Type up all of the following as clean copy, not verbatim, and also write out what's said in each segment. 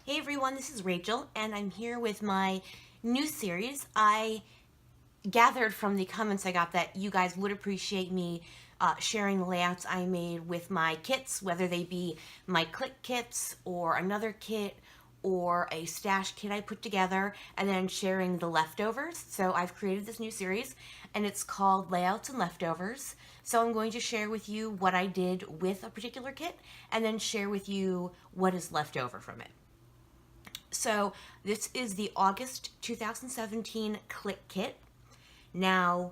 Hey everyone, this is Rachel, and I'm here with my new series. I gathered from the comments I got that you guys would appreciate me sharing the layouts I made with my kits, whether they be my Clique Kits or another kit or a stash kit I put together, and then sharing the leftovers. So I've created this new series, and it's called Layouts and Leftovers. So I'm going to share with you what I did with a particular kit, and then share with you what is left over from it. So this is the August 2017 Clique Kit. Now,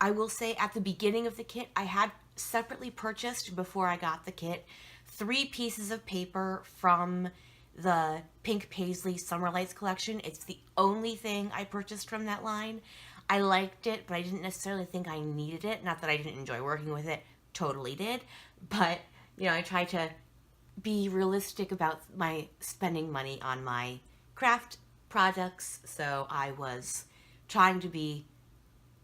I will say at the beginning of the kit, I had separately purchased, before I got the kit, 3 pieces of paper from the Pink Paisley Summer Lights collection. It's the only thing I purchased from that line. I liked it, but I didn't necessarily think I needed it. Not that I didn't enjoy working with it, totally did. But, I tried to be realistic about my spending money on my craft projects. So I was trying to be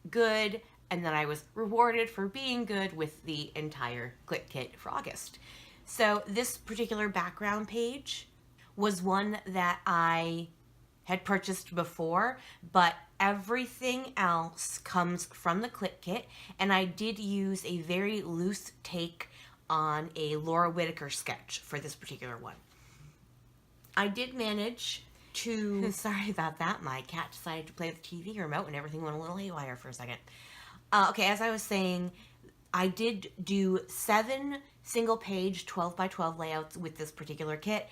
good, and then I was rewarded for being good with the entire Clique Kit for August. So this particular background page was one that I had purchased before, but everything else comes from the Clique Kit, and I did use a very loose take on a Laura Whitaker sketch for this particular one. I did manage to... Sorry about that. My cat decided to play with the TV remote and everything went a little haywire for a second. Okay, as I was saying, I did do 7 single-page 12 by 12 layouts with this particular kit.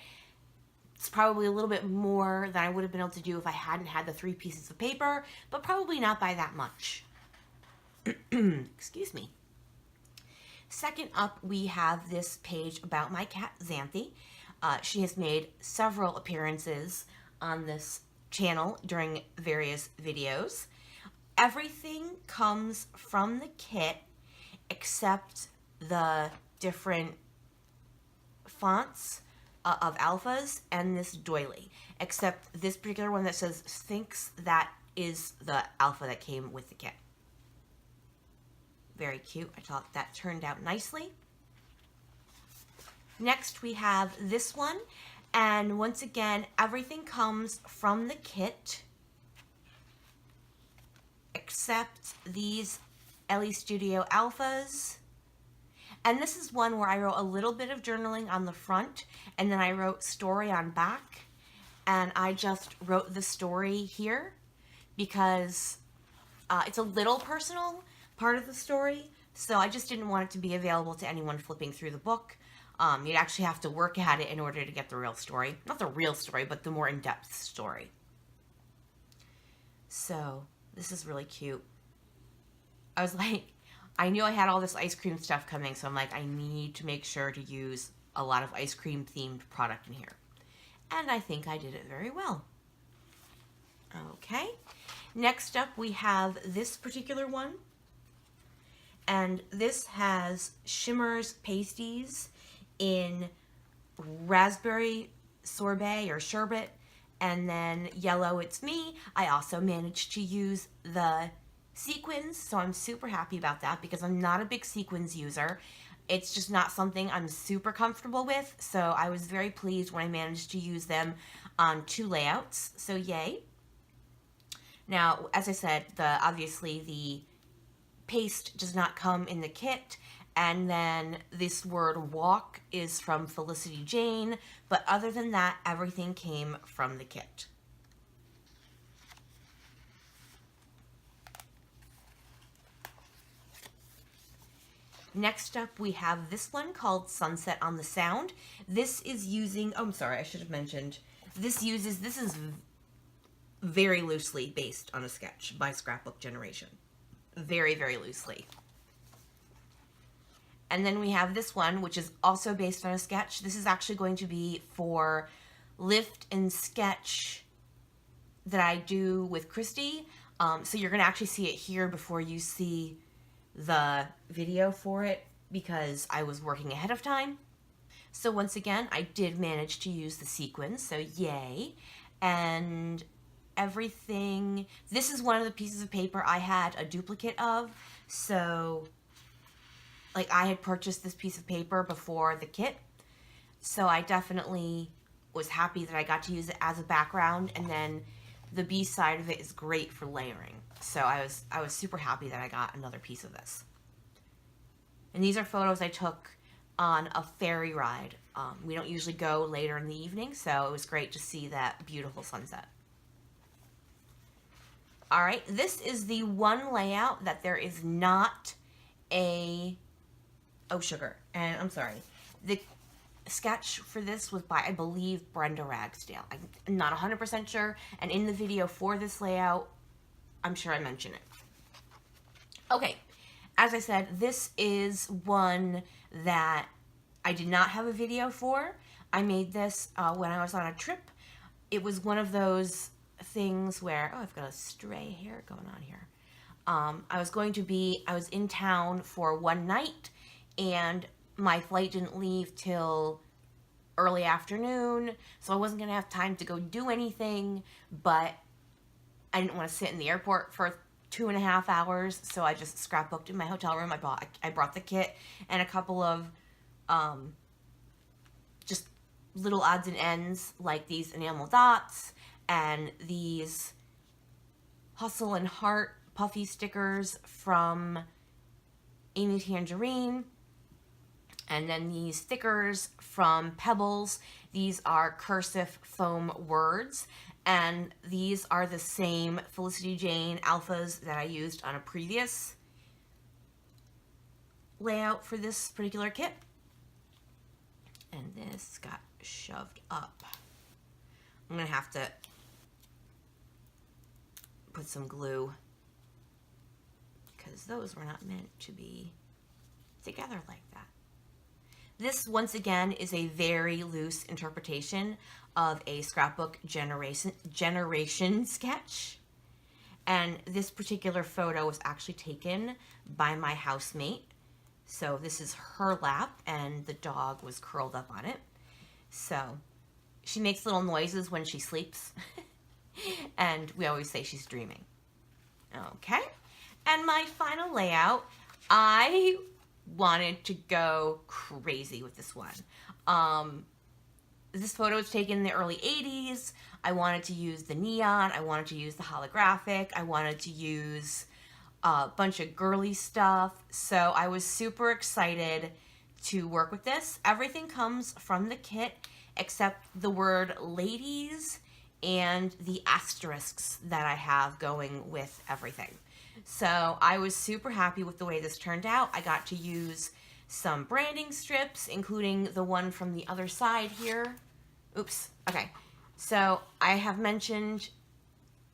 It's probably a little bit more than I would have been able to do if I hadn't had the 3 pieces of paper, but probably not by that much. Excuse me. Second up, we have this page about my cat, Xanthi. She has made several appearances on this channel during various videos. Everything comes from the kit except the different fonts of alphas and this doily, except this particular one that says Sphinx. That is the alpha that came with the kit. Very cute. I thought that turned out nicely. Next we have this one, and once again everything comes from the kit except these Ellie Studio alphas. And this is one where I wrote a little bit of journaling on the front, and then I wrote story on back, and I just wrote the story here because it's a little personal part of the story, so I just didn't want it to be available to anyone flipping through the book. You'd actually have to work at it in order to get the real story. Not the real story, but the more in-depth story. So, this is really cute. I was like, I knew I had all this ice cream stuff coming, so I'm like, I need to make sure to use a lot of ice cream themed product in here. And I think I did it very well. Okay. Next up, we have this particular one. And this has Shimmer's pasties in raspberry sorbet or sherbet, and then yellow It's Me. I also managed to use the sequins, so I'm super happy about that because I'm not a big sequins user. It's just not something I'm super comfortable with, so I was very pleased when I managed to use them on 2 layouts, so yay. Now, as I said, obviously the paste does not come in the kit, and then this word walk is from Felicity Jane, but other than that, everything came from the kit. Next up, we have this one called Sunset on the Sound. This is using, oh, I'm sorry, I should have mentioned, this is very loosely based on a sketch by Scrapbook Generation. Very, very loosely. And then we have this one, which is also based on a sketch. This is actually going to be for Lift and Sketch that I do with Christy. So you're going to actually see it here before you see the video for it because I was working ahead of time. So once again, I did manage to use the sequins, so yay. And everything, this is one of the pieces of paper I had a duplicate of, so like I had purchased this piece of paper before the kit, so I definitely was happy that I got to use it as a background, and then the B side of it is great for layering. So I was super happy that I got another piece of this. And these are photos I took on a ferry ride. We don't usually go later in the evening, so it was great to see that beautiful sunset. All right, this is the one layout that there is not a, oh, sugar, and I'm sorry. The sketch for this was by, I believe, Brenda Ragsdale. I'm not 100% sure, and in the video for this layout, I'm sure I mentioned it. Okay, as I said, this is one that I did not have a video for. I made this when I was on a trip. It was one of those things where, oh, I've got a stray hair going on here. I was in town for one night, and my flight didn't leave till early afternoon, so I wasn't going to have time to go do anything, but I didn't want to sit in the airport for 2.5 hours, so I just scrapbooked in my hotel room. I brought the kit and a couple of just little odds and ends, like these enamel dots and these Hustle and Heart puffy stickers from Amy Tangerine, and then these stickers from Pebbles. These are cursive foam words, and these are the same Felicity Jane alphas that I used on a previous layout for this particular kit. And this got shoved up. I'm gonna have to put some glue because those were not meant to be together like that. This, once again, is a very loose interpretation of a scrapbook generation sketch. And this particular photo was actually taken by my housemate. So this is her lap, and the dog was curled up on it. So she makes little noises when she sleeps. And we always say she's dreaming. Okay. And my final layout, I wanted to go crazy with this one. This photo was taken in the early 80s. I wanted to use the neon. I wanted to use the holographic. I wanted to use a bunch of girly stuff. So I was super excited to work with this. Everything comes from the kit except the word ladies and the asterisks that I have going with everything. So I was super happy with the way this turned out. I got to use some branding strips, including the one from the other side here. Oops. Okay. So I have mentioned,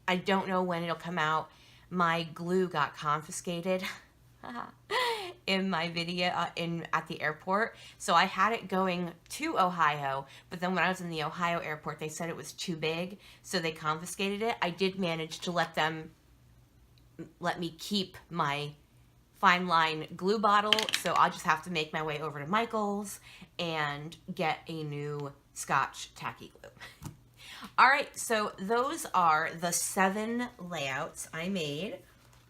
I don't know when it'll come out, my glue got confiscated in my video at the airport. So I had it going to Ohio, but then when I was in the Ohio airport, they said it was too big, so they confiscated it. I did manage to let me keep my fine line glue bottle, so I'll just have to make my way over to Michael's and get a new Scotch tacky glue. All right, so those are the 7 layouts I made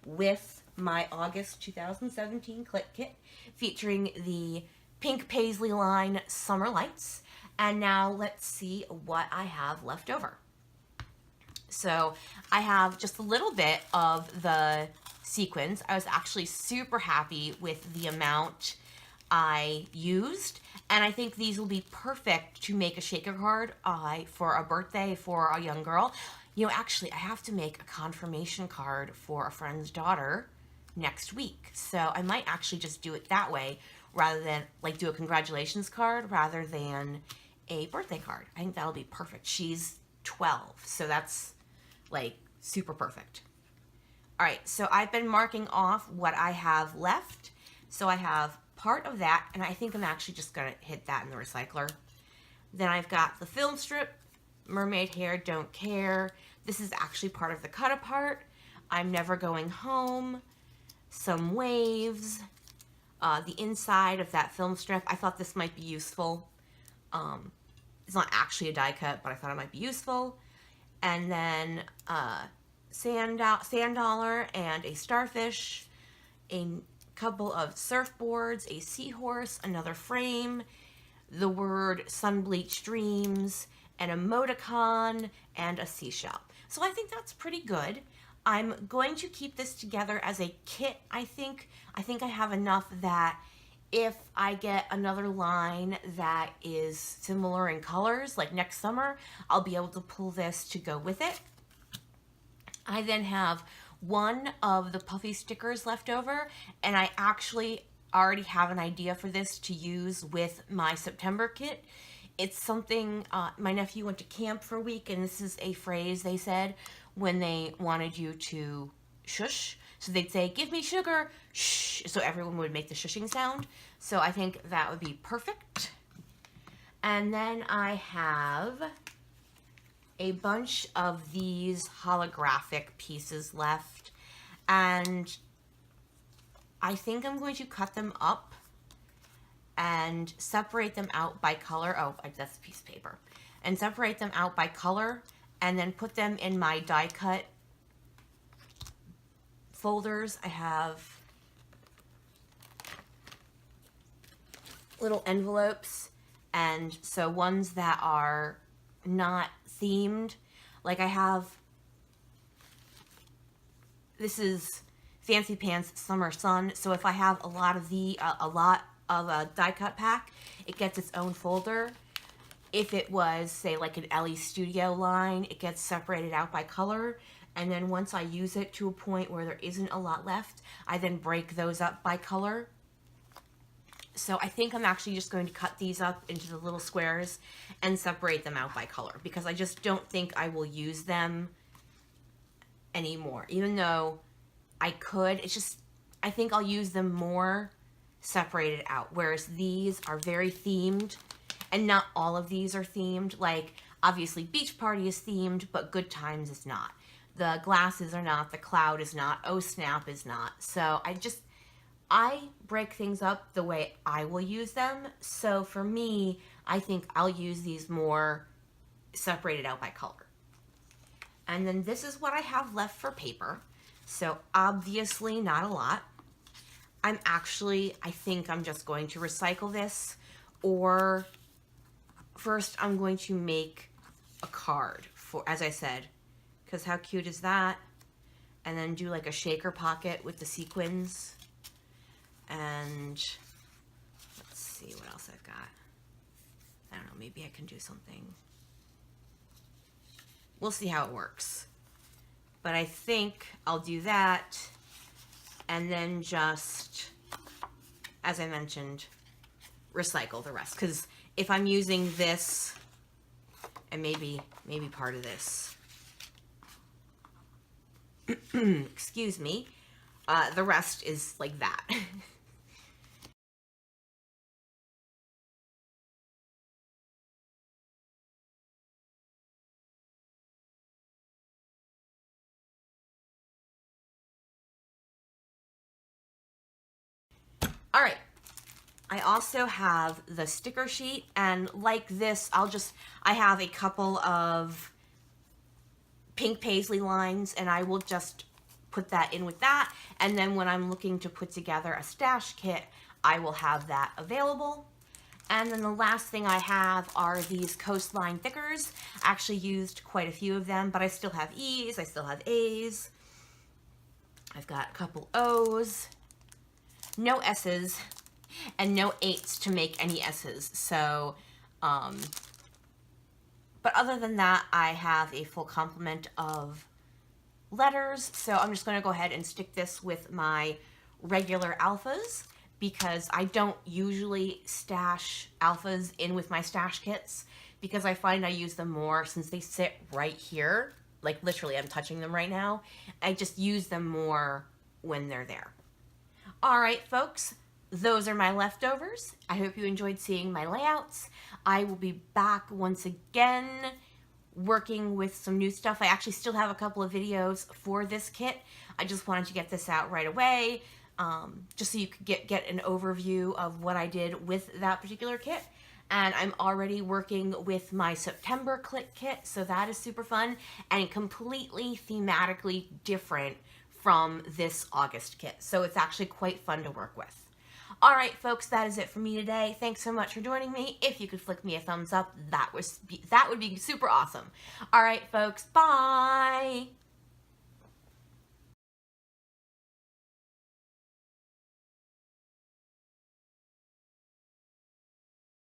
with my August 2017 Clique Kit, featuring the pink paisley line Summer Lights. And now let's see what I have left over. So I have just a little bit of the sequins. I was actually super happy with the amount I used, and I think these will be perfect to make a shaker card for a birthday for a young girl. You know, actually, I have to make a confirmation card for a friend's daughter next week, so I might actually just do it that way rather than like do a congratulations card rather than a birthday card. I think that'll be perfect. She's 12, so that's like super perfect. All right, so I've been marking off what I have left. So I have part of that, and I think I'm actually just gonna hit that in the recycler. Then I've got the film strip, Mermaid Hair, Don't Care. This is actually part of the cut apart. I'm Never Going Home, some waves, the inside of that film strip. I thought this might be useful. It's not actually a die cut, but I thought it might be useful. And then sand dollar and a starfish, a couple of surfboards, a seahorse, another frame, the word sun bleached dreams, an emoticon, and a seashell. So I think that's pretty good. I'm going to keep this together as a kit, I think. I think I have enough that if I get another line that is similar in colors, like next summer, I'll be able to pull this to go with it. I then have one of the puffy stickers left over, and I actually already have an idea for this to use with my September kit. It's something, my nephew went to camp for a week, and this is a phrase they said when they wanted you to shush. So they'd say, "Give me sugar, shh," so everyone would make the shushing sound. So I think that would be perfect. And then I have a bunch of these holographic pieces left, and I think I'm going to cut them up and separate them out by color. Oh, that's a piece of paper. And separate them out by color, and then put them in my die cut folders. I have little envelopes, and so ones that are not themed, like I have, this is Fancy Pants Summer Sun, so if I have a lot of a die cut pack, it gets its own folder. If it was, say, like an Ellie Studio line, it gets separated out by color, and then once I use it to a point where there isn't a lot left, I then break those up by color. So I think I'm actually just going to cut these up into the little squares and separate them out by color, because I just don't think I will use them anymore. Even though I could, it's just, I think I'll use them more separated out, whereas these are very themed, and not all of these are themed. Like, obviously Beach Party is themed, but Good Times is not. The glasses are not, the cloud is not, Oh Snap is not. So I break things up the way I will use them. So for me, I think I'll use these more separated out by color. And then this is what I have left for paper. So obviously not a lot. I think I'm just going to recycle this, or first I'm going to make a card for, as I said, because how cute is that? And then do like a shaker pocket with the sequins. And let's see what else I've got. I don't know, maybe I can do something. We'll see how it works. But I think I'll do that, and then just, as I mentioned, recycle the rest. Because if I'm using this, and maybe part of this, excuse me, the rest is like that. All right, I also have the sticker sheet, and like this, I have a couple of pink paisley lines, and I will just put that in with that, and then when I'm looking to put together a stash kit, I will have that available. And then the last thing I have are these coastline thickers. I actually used quite a few of them, but I still have E's, I still have A's. I've got a couple O's, no S's, and no 8s to make any S's. So, but other than that, I have a full complement of letters. So I'm just going to go ahead and stick this with my regular alphas, because I don't usually stash alphas in with my stash kits, because I find I use them more since they sit right here. Like literally I'm touching them right now. I just use them more when they're there. All right, folks, those are my leftovers. I hope you enjoyed seeing my layouts. I will be back once again working with some new stuff. I actually still have a couple of videos for this kit. I just wanted to get this out right away, just so you could get an overview of what I did with that particular kit. And I'm already working with my September Clique Kit, so that is super fun and completely thematically different from this August kit. So it's actually quite fun to work with. All right, folks, that is it for me today. Thanks so much for joining me. If you could flick me a thumbs up, that would be super awesome. All right, folks, bye.